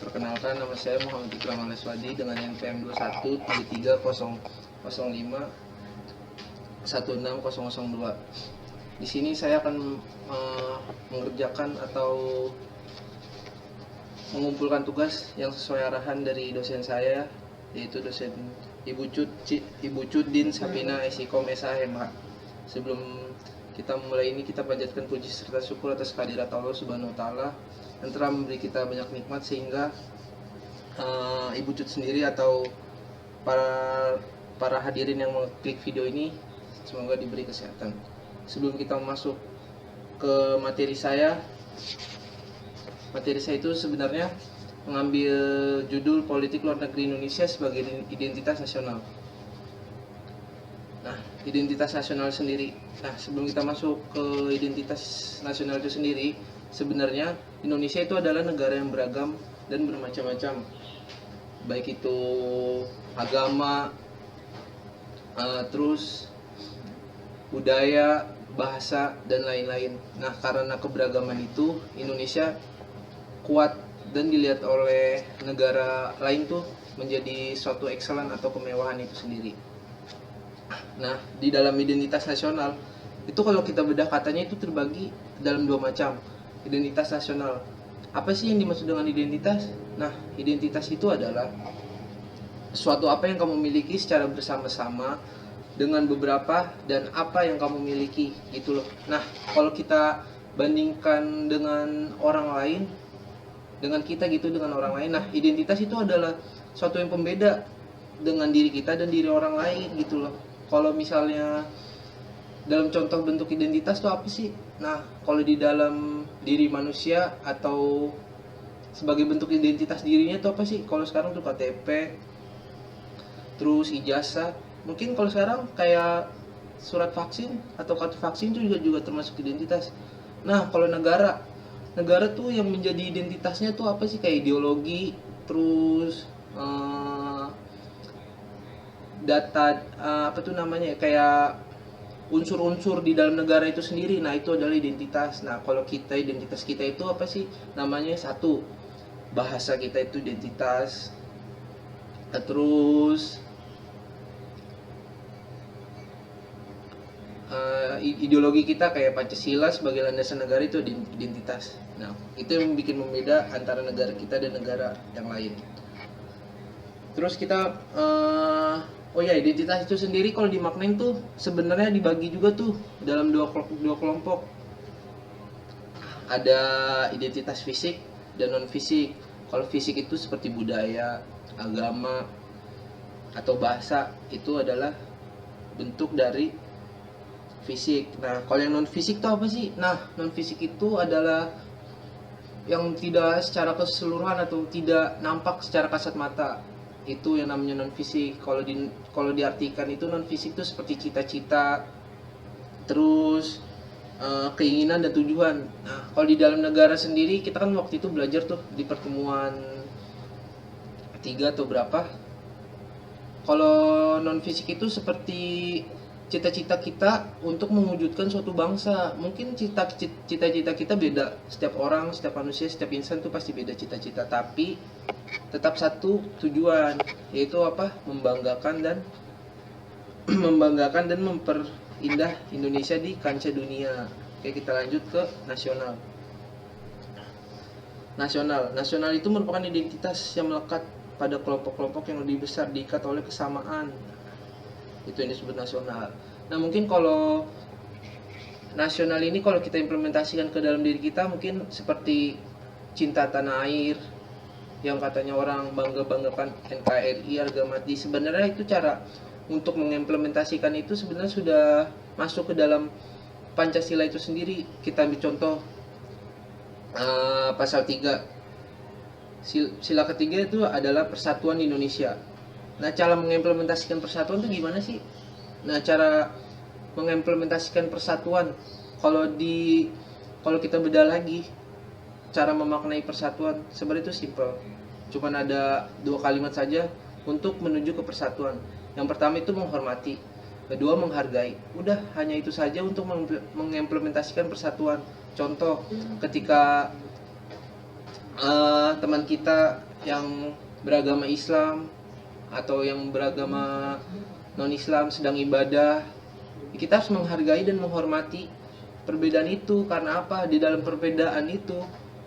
Perkenalkan, nama saya Muhammad Ikram Aleswadi dengan NPM 21730501616002. Di sini saya akan mengerjakan atau mengumpulkan tugas yang sesuai arahan dari dosen saya, yaitu dosen Ibu Cudin Sapina Esikom SHMH. Sebelum kita memulai ini, kita panjatkan puji serta syukur atas kehadirat Allah Subhanahu wa taala yang telah memberi kita banyak nikmat sehingga Ibu Cud sendiri atau para hadirin yang mengklik video ini semoga diberi kesehatan. Sebelum kita masuk ke materi saya itu sebenarnya mengambil judul Politik Luar Negeri Indonesia sebagai Identitas Nasional. Nah, identitas nasional sendiri. Nah, sebelum kita masuk ke identitas nasional itu sendiri, sebenarnya Indonesia itu adalah negara yang beragam dan bermacam-macam, baik itu agama, terus budaya, bahasa, dan lain-lain. Nah, karena keberagaman itu, Indonesia kuat dan dilihat oleh negara lain tuh menjadi suatu excellent atau kemewahan itu sendiri. Nah, di dalam identitas nasional itu kalau kita bedah katanya itu terbagi dalam dua macam. Identitas nasional. Apa sih yang dimaksud dengan identitas? Nah, identitas itu adalah suatu apa yang kamu miliki secara bersama-sama dengan beberapa dan apa yang kamu miliki gitu loh. Nah, kalau kita bandingkan dengan orang lain, dengan kita gitu dengan orang lain, nah identitas itu adalah suatu yang pembeda dengan diri kita dan diri orang lain gitu loh. Kalau misalnya dalam contoh bentuk identitas itu apa sih? Nah, kalau di dalam diri manusia atau sebagai bentuk identitas dirinya itu apa sih? Kalau sekarang tuh KTP, terus ijazah. Mungkin kalau sekarang kayak surat vaksin atau kartu vaksin itu juga termasuk identitas. Nah, kalau negara tuh yang menjadi identitasnya tuh apa sih? Kayak ideologi, terus data apa tuh namanya, kayak unsur-unsur di dalam negara itu sendiri. Nah, itu adalah identitas. Nah, kalau identitas kita itu apa sih namanya? Satu, bahasa kita itu identitas. Terus ideologi kita kayak Pancasila sebagai landasan negara itu identitas. Nah, itu yang bikin membeda antara negara kita dan negara yang lain. Terus kita identitas itu sendiri kalau dimaknain tuh sebenarnya dibagi juga tuh dalam dua kelompok. Ada identitas fisik dan non fisik. Kalau fisik itu seperti budaya, agama, atau bahasa, itu adalah bentuk dari fisik. Nah, kalau yang non fisik itu apa sih? Nah, non fisik itu adalah yang tidak secara keseluruhan atau tidak nampak secara kasat mata. Itu yang namanya non fisik. Kalau diartikan itu non fisik itu seperti cita-cita, terus keinginan dan tujuan. Nah, kalau di dalam negara sendiri kita kan waktu itu belajar tuh di pertemuan 3 atau berapa. Kalau non fisik itu seperti cita-cita kita untuk mewujudkan suatu bangsa. Mungkin cita-cita kita beda. Setiap orang, setiap manusia, setiap insan tuh pasti beda cita-cita, tapi tetap satu tujuan, yaitu apa? Membanggakan dan memperindah Indonesia di kancah dunia. Oke, kita lanjut ke nasional. Nasional itu merupakan identitas yang melekat pada kelompok-kelompok yang lebih besar diikat oleh kesamaan. Itu yang disebut nasional. Nah, mungkin kalau nasional ini kalau kita implementasikan ke dalam diri kita mungkin seperti cinta tanah air yang katanya orang bangga-banggakan NKRI harga mati. Sebenarnya itu cara untuk mengimplementasikan itu sebenarnya sudah masuk ke dalam Pancasila itu sendiri. Kita ambil contoh pasal 3. Sila ketiga itu adalah persatuan Indonesia. Nah, cara mengimplementasikan persatuan itu gimana sih? Nah, cara mengimplementasikan persatuan kalau kita bedah lagi cara memaknai persatuan sebenarnya itu simple. Cuman ada 2 kalimat saja untuk menuju ke persatuan. Yang pertama itu menghormati, kedua menghargai. Udah, hanya itu saja untuk mengimplementasikan persatuan. Contoh, ketika teman kita yang beragama Islam atau yang beragama non-Islam sedang ibadah, kita harus menghargai dan menghormati perbedaan itu. Karena apa? Di dalam perbedaan itu,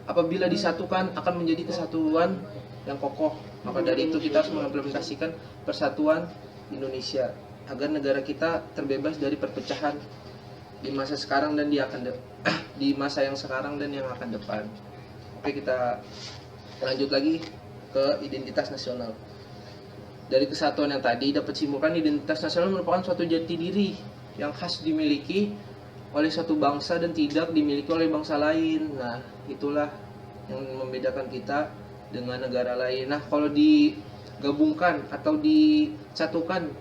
apabila disatukan akan menjadi kesatuan yang kokoh. Maka dari itu kita harus mengimplementasikan persatuan Indonesia agar negara kita terbebas dari perpecahan di masa sekarang dan di masa yang sekarang dan yang akan depan. Oke, kita lanjut lagi ke identitas nasional. Dari kesatuan yang tadi dapat simpulkan identitas nasional merupakan suatu jati diri yang khas dimiliki oleh satu bangsa dan tidak dimiliki oleh bangsa lain. Nah, itulah yang membedakan kita dengan negara lain. Nah, kalau digabungkan atau disatukan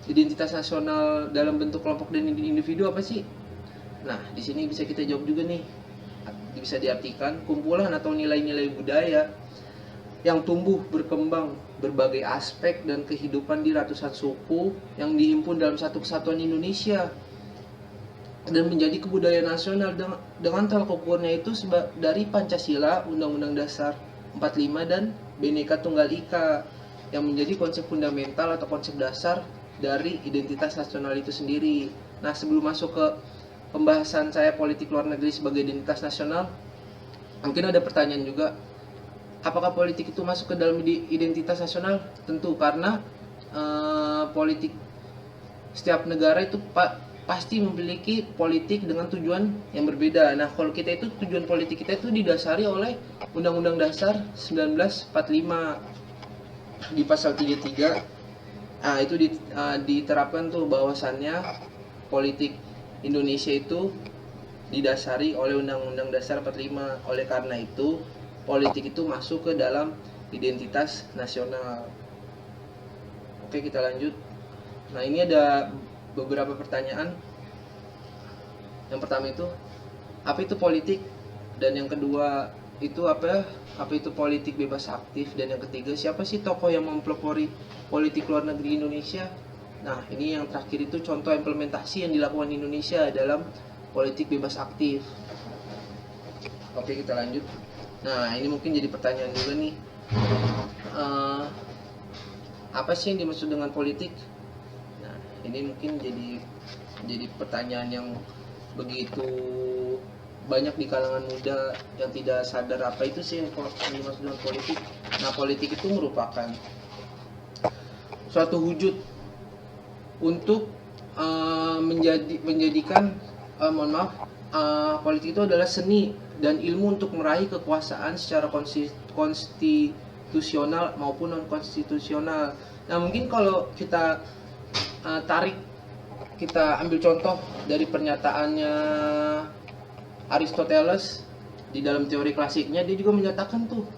identitas nasional dalam bentuk kelompok dan individu apa sih? Nah, di sini bisa kita jawab juga nih. Bisa diartikan kumpulan atau nilai-nilai budaya yang tumbuh berkembang berbagai aspek dan kehidupan di ratusan suku yang dihimpun dalam satu kesatuan Indonesia dan menjadi kebudayaan nasional dengan tolak ukurnya itu dari Pancasila, Undang-Undang Dasar 45 dan Bhinneka Tunggal Ika yang menjadi konsep fundamental atau konsep dasar dari identitas nasional itu sendiri. Nah, sebelum masuk ke pembahasan saya politik luar negeri sebagai identitas nasional, mungkin ada pertanyaan juga, apakah politik itu masuk ke dalam identitas nasional? Tentu, karena politik setiap negara itu pasti memiliki politik dengan tujuan yang berbeda. Nah, kalau kita itu tujuan politik kita itu didasari oleh Undang-Undang Dasar 1945 di pasal 33. Nah, itu diterapkan tuh bahwasannya politik Indonesia itu didasari oleh Undang-Undang Dasar 45. Oleh karena itu, politik itu masuk ke dalam identitas nasional. Oke, kita lanjut. Nah, ini ada beberapa pertanyaan. Yang pertama itu, apa itu politik? Dan yang kedua itu apa itu politik bebas aktif? Dan yang ketiga, siapa sih tokoh yang mempelopori politik luar negeri Indonesia? Nah, ini yang terakhir itu contoh implementasi yang dilakukan Indonesia dalam politik bebas aktif. Oke, kita lanjut. Nah, ini mungkin jadi pertanyaan juga nih. Apa sih yang dimaksud dengan politik? Nah, ini mungkin jadi pertanyaan yang begitu banyak di kalangan muda yang tidak sadar apa itu sih yang dimaksud dengan politik. Nah, politik itu merupakan suatu wujud untuk menjadikan politik itu adalah seni dan ilmu untuk meraih kekuasaan secara konstitusional maupun non konstitusional. Nah, mungkin kalau kita kita ambil contoh dari pernyataannya Aristoteles di dalam teori klasiknya, dia juga menyatakan tuh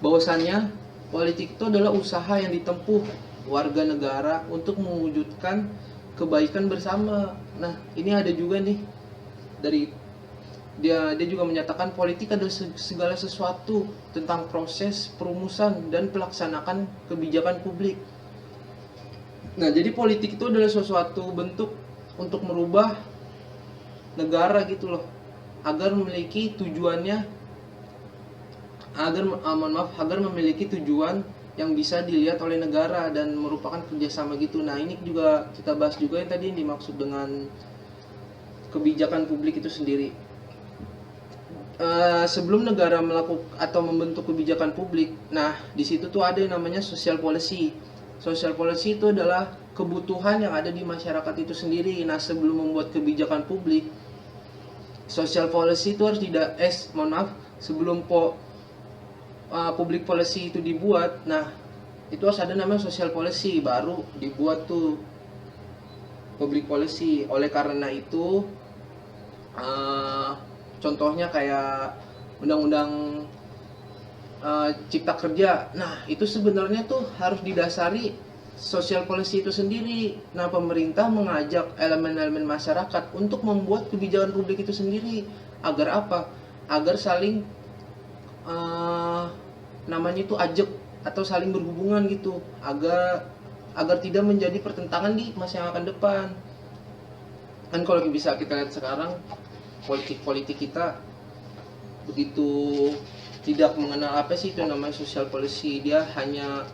bahwasannya politik itu adalah usaha yang ditempuh warga negara untuk mewujudkan kebaikan bersama. Nah, ini ada juga nih dari dia juga menyatakan politik adalah segala sesuatu tentang proses perumusan dan pelaksanaan kebijakan publik. Nah, jadi politik itu adalah sesuatu bentuk untuk merubah negara gitu loh, agar memiliki tujuannya, agar memiliki tujuan yang bisa dilihat oleh negara dan merupakan kerjasama gitu. Nah, ini juga kita bahas juga yang tadi yang dimaksud dengan kebijakan publik itu sendiri. Sebelum negara melakukan atau membentuk kebijakan publik, nah di situ tuh ada yang namanya social policy. Social policy itu adalah kebutuhan yang ada di masyarakat itu sendiri. Nah, sebelum membuat kebijakan publik, social policy itu harus sebelum public policy itu dibuat, nah itu harus ada namanya social policy, baru dibuat tuh public policy. Oleh karena itu contohnya kayak undang-undang cipta kerja, nah itu sebenarnya tuh harus didasari social policy itu sendiri. Nah, pemerintah mengajak elemen-elemen masyarakat untuk membuat kebijakan publik itu sendiri. Agar apa? Agar saling namanya itu ajak atau saling berhubungan gitu, agar tidak menjadi pertentangan di masa yang akan depan. Kan kalau bisa kita lihat sekarang politik kita begitu tidak mengenal apa sih itu namanya social policy. Dia hanya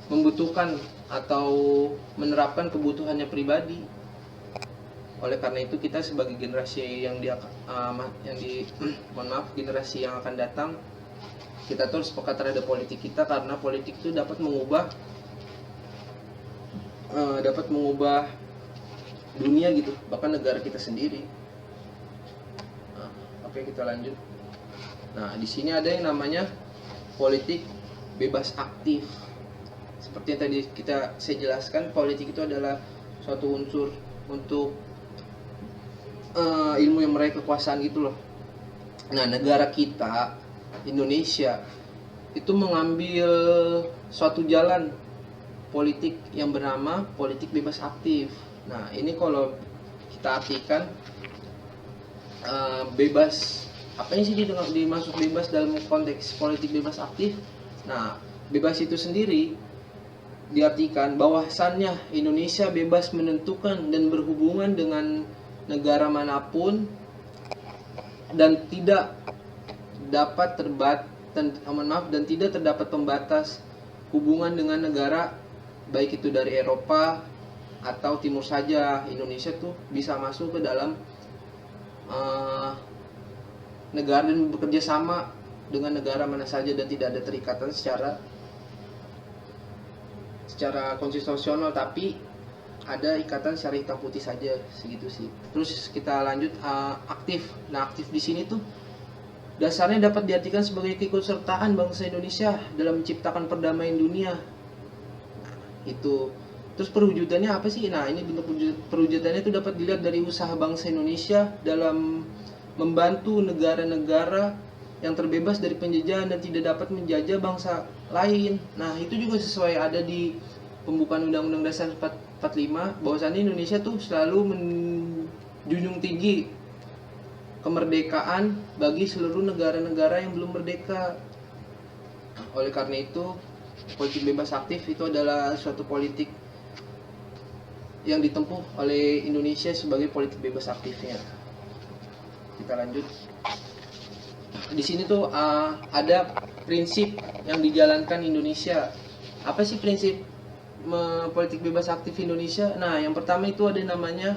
membutuhkan atau menerapkan kebutuhannya pribadi. Oleh karena itu kita sebagai generasi yang mohon maaf, generasi yang akan datang, kita tuh sepakat terhadap politik kita, karena politik itu dapat mengubah dunia gitu, bahkan negara kita sendiri. Nah, oke, kita lanjut. Nah, di sini ada yang namanya politik bebas aktif. Seperti yang tadi saya jelaskan, politik itu adalah suatu unsur untuk ilmu yang meraih kekuasaan gitu loh. Nah, negara kita Indonesia itu mengambil suatu jalan politik yang bernama politik bebas aktif. Nah, ini kalau kita artikan bebas, apa yang sih dimaksud bebas dalam konteks politik bebas aktif? Nah, bebas itu sendiri diartikan bahwasannya Indonesia bebas menentukan dan berhubungan dengan negara manapun dan tidak dapat dan tidak terdapat pembatas hubungan dengan negara, baik itu dari Eropa atau timur saja. Indonesia tuh bisa masuk ke dalam negara dan bekerja sama dengan negara mana saja dan tidak ada terikatan secara konstitusional, tapi ada ikatan secara hitam putih saja, segitu sih. Terus kita lanjut aktif. Nah, aktif di sini tuh dasarnya dapat diartikan sebagai keikutsertaan bangsa Indonesia dalam menciptakan perdamaian dunia. Nah, itu. Terus perwujudannya apa sih? Nah, ini bentuk perwujudannya itu dapat dilihat dari usaha bangsa Indonesia dalam membantu negara-negara yang terbebas dari penjajahan dan tidak dapat menjajah bangsa lain. Nah, itu juga sesuai ada di pembukaan Undang-Undang Dasar 45, bahwasannya Indonesia tuh selalu menjunjung tinggi kemerdekaan bagi seluruh negara-negara yang belum merdeka. Oleh karena itu, politik bebas aktif itu adalah suatu politik yang ditempuh oleh Indonesia sebagai politik bebas aktifnya. Kita lanjut. Di sini tuh ada prinsip yang dijalankan Indonesia. Apa sih prinsip politik bebas aktif Indonesia? Nah, yang pertama itu ada namanya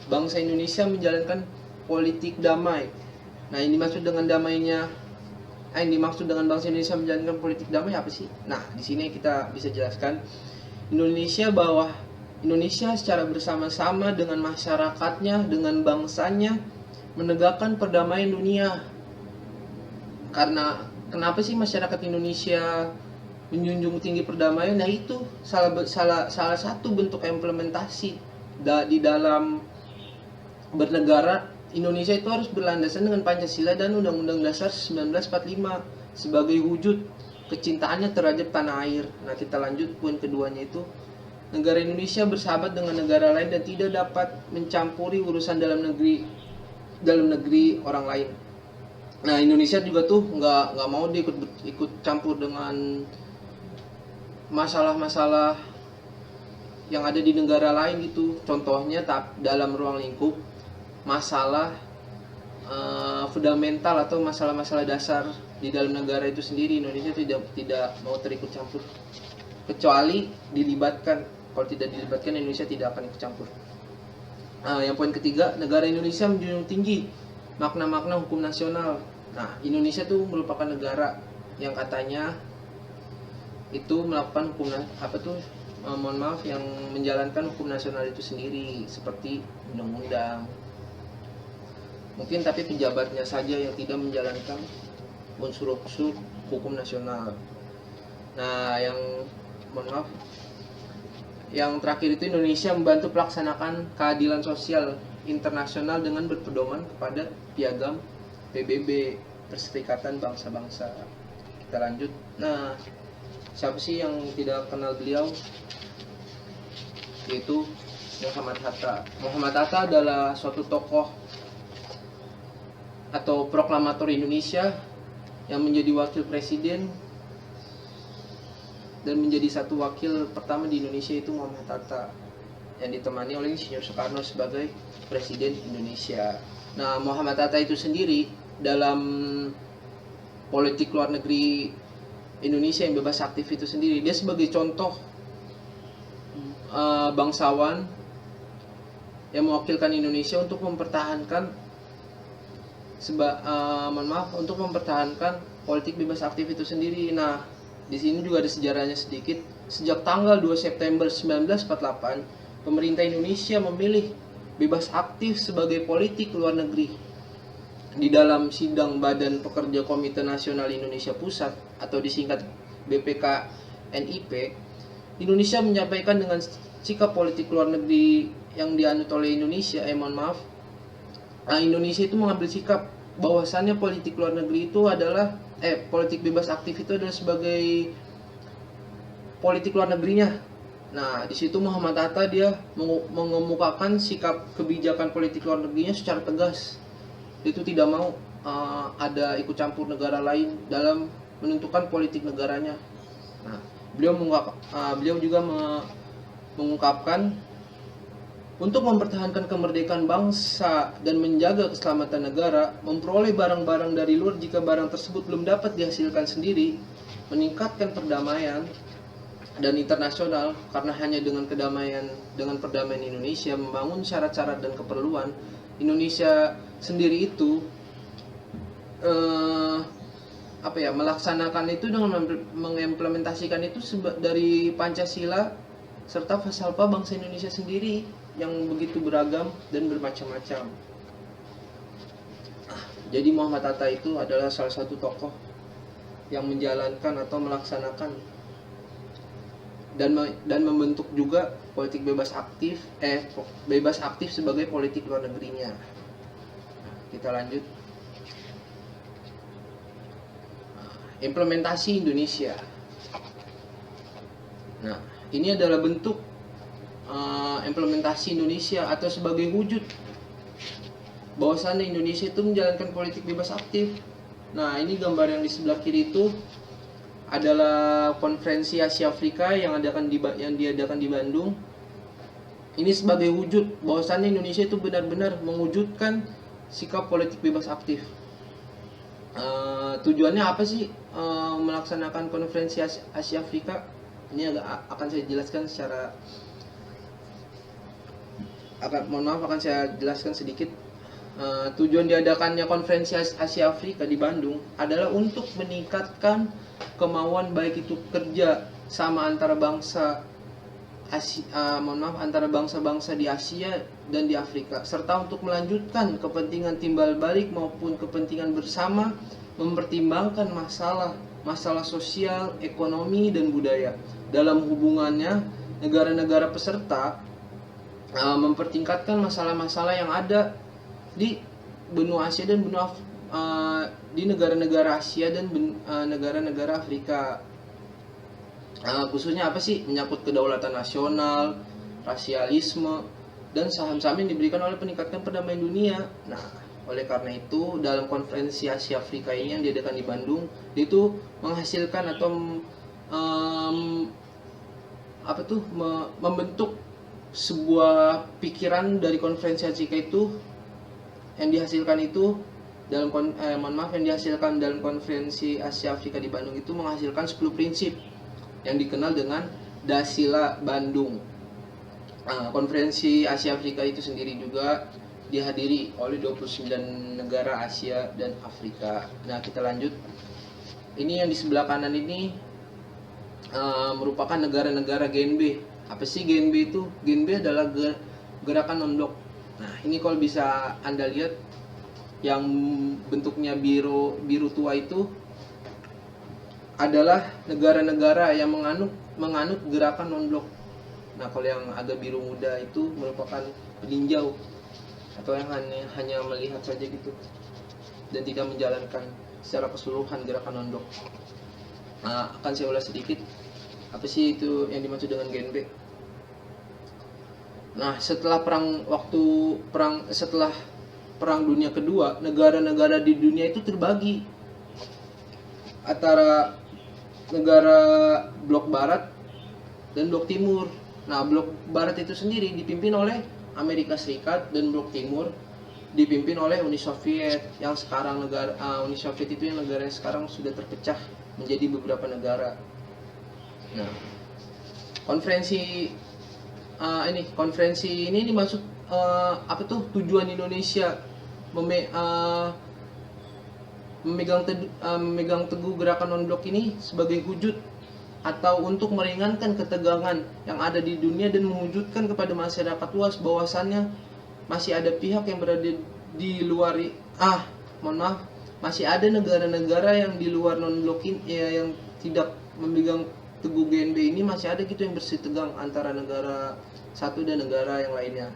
bangsa Indonesia menjalankan politik damai. Nah, yang dimaksud dengan bangsa Indonesia menjalankan politik damai apa sih? Nah, di sini kita bisa jelaskan bahwa Indonesia secara bersama-sama dengan masyarakatnya, dengan bangsanya menegakkan perdamaian dunia. Karena kenapa sih masyarakat Indonesia menjunjung tinggi perdamaian? Nah, itu salah satu bentuk implementasi di dalam bernegara. Indonesia itu harus berlandasan dengan Pancasila dan Undang-Undang Dasar 1945 sebagai wujud kecintaannya terhadap tanah air. Nah, kita lanjut poin keduanya itu, negara Indonesia bersahabat dengan negara lain dan tidak dapat mencampuri urusan dalam negeri orang lain. Nah, Indonesia juga tuh nggak mau ikut campur dengan masalah-masalah yang ada di negara lain gitu. Contohnya dalam ruang lingkup masalah fundamental atau masalah-masalah dasar di dalam negara itu sendiri, Indonesia tidak mau terikut campur, kecuali dilibatkan. Kalau tidak dilibatkan, Indonesia tidak akan ikut campur. Yang poin ketiga, negara Indonesia menjunjung tinggi makna-makna hukum nasional. Nah, Indonesia tuh merupakan negara yang katanya itu melakukan yang menjalankan hukum nasional itu sendiri, seperti undang-undang. Mungkin tapi pejabatnya saja yang tidak menjalankan unsur-unsur hukum nasional. Nah, yang terakhir itu Indonesia membantu pelaksanaan keadilan sosial internasional dengan berpedoman kepada piagam PBB, Perserikatan Bangsa-Bangsa. Kita lanjut. Nah, siapa sih yang tidak kenal beliau? Yaitu Muhammad Hatta. Muhammad Hatta adalah suatu tokoh atau proklamator Indonesia yang menjadi wakil presiden dan menjadi satu wakil pertama di Indonesia, itu Muhammad Hatta, yang ditemani oleh Insinyur Soekarno sebagai presiden Indonesia. Nah, Muhammad Hatta itu sendiri dalam politik luar negeri Indonesia yang bebas aktif itu sendiri. Dia sebagai contoh bangsawan yang mewakilkan Indonesia untuk mempertahankan untuk mempertahankan politik bebas aktif itu sendiri. Nah, di sini juga ada sejarahnya sedikit. Sejak tanggal 2 September 1948, pemerintah Indonesia memilih bebas aktif sebagai politik luar negeri. Di dalam sidang Badan Pekerja Komite Nasional Indonesia Pusat atau disingkat BPK-NIP, Indonesia menyampaikan dengan sikap politik luar negeri yang dianut oleh Indonesia, Indonesia itu mengambil sikap bahwasannya politik luar negeri itu adalah politik bebas aktif itu adalah sebagai politik luar negerinya. Nah, di situ Muhammad Hatta dia mengemukakan sikap kebijakan politik luar negerinya secara tegas. Itu tidak mau ada ikut campur negara lain dalam menentukan politik negaranya. Nah, beliau juga mengungkapkan untuk mempertahankan kemerdekaan bangsa dan menjaga keselamatan negara, memperoleh barang-barang dari luar jika barang tersebut belum dapat dihasilkan sendiri, meningkatkan perdamaian dan internasional, karena hanya dengan perdamaian Indonesia membangun syarat-syarat dan keperluan Indonesia sendiri itu melaksanakan itu dengan mengimplementasikan itu dari Pancasila serta falsafah bangsa Indonesia sendiri yang begitu beragam dan bermacam-macam. Jadi Muhammad Hatta itu adalah salah satu tokoh yang menjalankan atau melaksanakan dan membentuk juga politik bebas aktif sebagai politik luar negerinya. Kita lanjut. Implementasi Indonesia. Nah, ini adalah bentuk implementasi Indonesia atau sebagai wujud bahwasannya Indonesia itu menjalankan politik bebas aktif. Nah, ini gambar yang di sebelah kiri itu adalah konferensi Asia Afrika yang diadakan di Bandung. Ini sebagai wujud bahwasannya Indonesia itu benar-benar mewujudkan sikap politik bebas aktif. Tujuannya apa sih melaksanakan konferensi Asia Afrika? Ini akan saya jelaskan akan saya jelaskan sedikit. Tujuan diadakannya konferensi Asia Afrika di Bandung adalah untuk meningkatkan kemauan baik itu kerja sama antara bangsa-bangsa di Asia dan di Afrika, serta untuk melanjutkan kepentingan timbal balik maupun kepentingan bersama, mempertimbangkan masalah sosial, ekonomi, dan budaya dalam hubungannya negara-negara peserta, mempertingkatkan masalah-masalah yang ada di benua Asia dan di negara-negara Asia dan negara-negara Afrika. Khususnya apa sih? Menyangkut kedaulatan nasional, rasialisme, dan saham-saham yang diberikan oleh peningkatan perdamaian dunia. Nah, oleh karena itu dalam konferensi Asia Afrika ini yang diadakan di Bandung, itu menghasilkan atau membentuk sebuah pikiran dari konferensi Asia itu yang dihasilkan dalam konferensi Asia Afrika di Bandung itu menghasilkan 10 prinsip yang dikenal dengan Dasila Bandung. Konferensi Asia Afrika itu sendiri juga dihadiri oleh 29 negara Asia dan Afrika. Nah, kita lanjut. Ini yang di sebelah kanan ini merupakan negara-negara GNB. Apa sih GNB itu? GNB adalah gerakan non-blok. Nah, ini kalau bisa Anda lihat yang bentuknya biru tua itu adalah negara-negara yang menganut gerakan non-blok. Nah, kalau yang agak biru muda itu merupakan peninjau atau yang hanya melihat saja gitu dan tidak menjalankan secara keseluruhan gerakan non-blok. Nah, akan saya ulas sedikit apa sih itu yang dimaksud dengan GNB. Nah, setelah Perang Dunia Kedua, negara-negara di dunia itu terbagi antara negara blok barat dan blok timur. Nah, blok barat itu sendiri dipimpin oleh Amerika Serikat dan blok timur dipimpin oleh Uni Soviet yang sekarang Uni Soviet itu yang negara yang sekarang sudah terpecah menjadi beberapa negara. Nah, konferensi ini maksud apa tuh tujuan Indonesia memegang teguh gerakan non-blok ini sebagai wujud atau untuk meringankan ketegangan yang ada di dunia dan mewujudkan kepada masyarakat luas bahwasannya masih ada pihak yang berada di luar masih ada negara-negara yang di luar non-blok ini yang tidak memegang teguh GNB ini, masih ada gitu yang bersih tegang antara negara satu dan negara yang lainnya.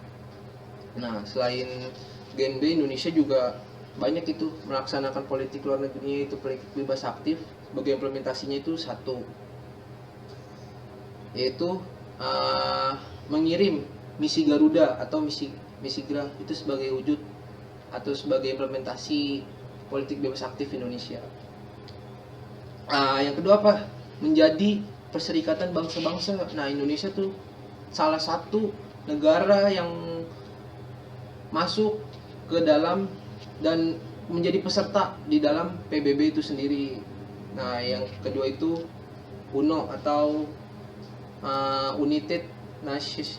Nah, selain GNB, Indonesia juga banyak itu melaksanakan politik luar negerinya itu politik bebas aktif. Sebagai implementasinya itu satu, yaitu mengirim misi Garuda atau misi GRA itu sebagai wujud atau sebagai implementasi politik bebas aktif Indonesia. Yang kedua apa? Menjadi perserikatan bangsa-bangsa. Nah, Indonesia tuh salah satu negara yang masuk ke dalam dan menjadi peserta di dalam PBB itu sendiri. Nah, yang kedua itu UNO atau United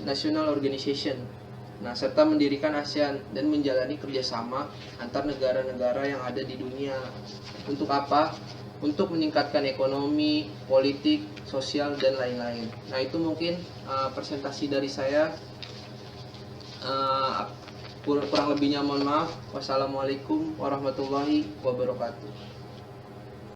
National Organization. Nah, serta mendirikan ASEAN dan menjalani kerjasama antar negara-negara yang ada di dunia. Untuk apa? Untuk meningkatkan ekonomi, politik, sosial, dan lain-lain. Nah, itu mungkin presentasi dari saya. Kurang lebihnya mohon maaf. Wassalamualaikum warahmatullahi wabarakatuh.